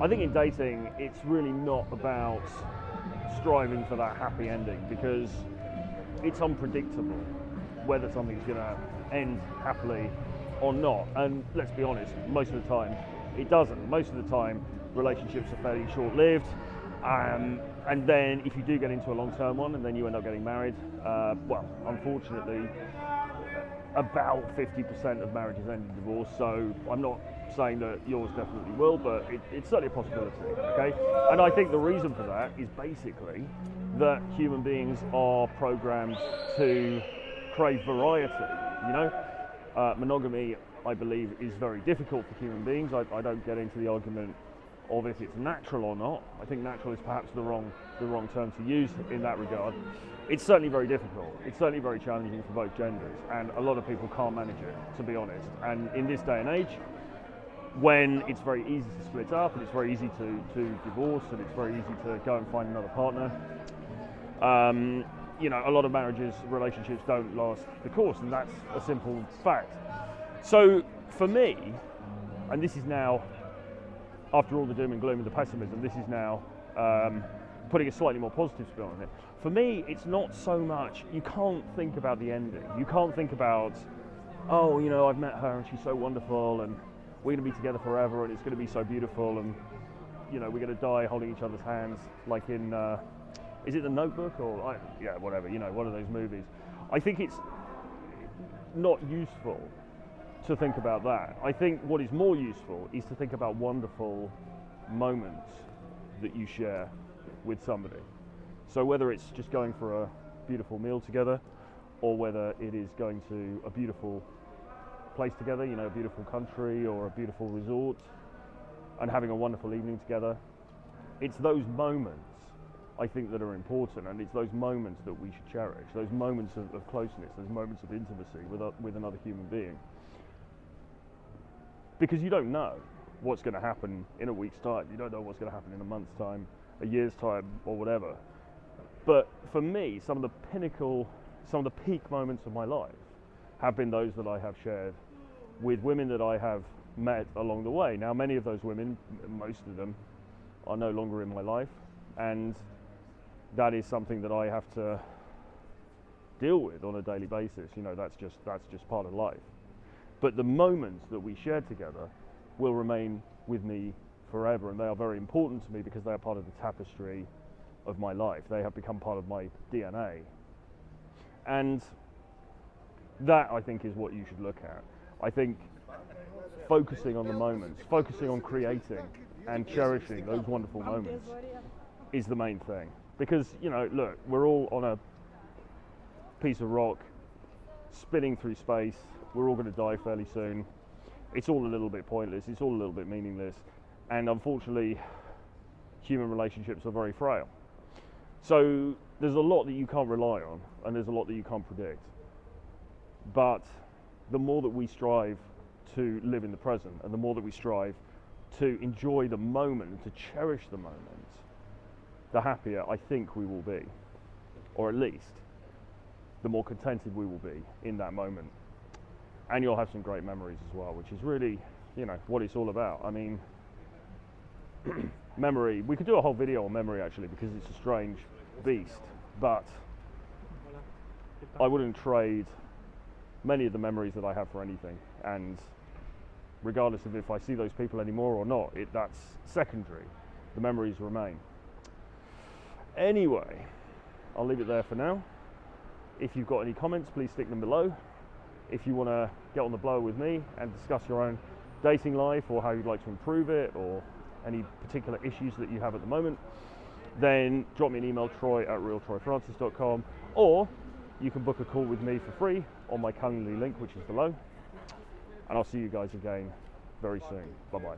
I think in dating, it's really not about striving for that happy ending, because it's unpredictable whether something's going to end happily or not. And let's be honest, most of the time it doesn't. Most of the time relationships are fairly short-lived, and then if you do get into a long-term one and then you end up getting married, well, unfortunately about 50% of marriages end in divorce. So I'm not saying that yours definitely will, but it's certainly a possibility, okay? And I think the reason for that is basically that human beings are programmed to crave variety, you know? Monogamy, I believe, is very difficult for human beings. I don't get into the argument of if it's natural or not. I think natural is perhaps the wrong term to use in that regard. It's certainly very difficult. It's certainly very challenging for both genders, and a lot of people can't manage it, to be honest. And in this day and age, when it's very easy to split up, and it's very easy to divorce, and it's very easy to go and find another partner, you know, a lot of marriages, relationships don't last the course, and that's a simple fact. So for me, and this is now, after all the doom and gloom and the pessimism, this is now putting a slightly more positive spin on it. For me, it's not so much, you can't think about the ending. You can't think about, oh, you know, I've met her and she's so wonderful and we're going to be together forever and it's going to be so beautiful and, you know, we're going to die holding each other's hands, like in, is it The Notebook or, yeah, whatever, you know, one of those movies. I think it's not useful to think about that. I think what is more useful is to think about wonderful moments that you share with somebody. So whether it's just going for a beautiful meal together, or whether it is going to a beautiful place together, you know, a beautiful country or a beautiful resort, and having a wonderful evening together, it's those moments, I think, that are important, and it's those moments that we should cherish, those moments of closeness, those moments of intimacy with another human being. Because you don't know what's going to happen in a week's time, you don't know what's going to happen in a month's time, a year's time, or whatever. But for me, some of the peak moments of my life have been those that I have shared with women that I have met along the way. Now, many of those women, most of them, are no longer in my life, and that is something that I have to deal with on a daily basis. You know, that's just part of life. But the moments that we share together will remain with me forever, and they are very important to me because they are part of the tapestry of my life. They have become part of my DNA. And that, I think, is what you should look at. I think focusing on the moments, focusing on creating and cherishing those wonderful moments is the main thing. Because, you know, look, we're all on a piece of rock spinning through space. We're all going to die fairly soon. It's all a little bit pointless. It's all a little bit meaningless. And unfortunately, human relationships are very frail. So there's a lot that you can't rely on, and there's a lot that you can't predict. But the more that we strive to live in the present, and the more that we strive to enjoy the moment, and to cherish the moment, the happier I think we will be. Or at least, the more contented we will be in that moment. And you'll have some great memories as well, which is really, you know, what it's all about. I mean, memory, we could do a whole video on memory actually, because it's a strange beast, but I wouldn't trade many of the memories that I have for anything. And regardless of if I see those people anymore or not, that's secondary. The memories remain. Anyway, I'll leave it there for now. If you've got any comments, please stick them below. If you want to get on the blower with me and discuss your own dating life, or how you'd like to improve it, or any particular issues that you have at the moment, then drop me an email, troy@realtroyfrancis.com, or you can book a call with me for free on my Calendly link, which is below. And I'll see you guys again very soon. Bye-bye.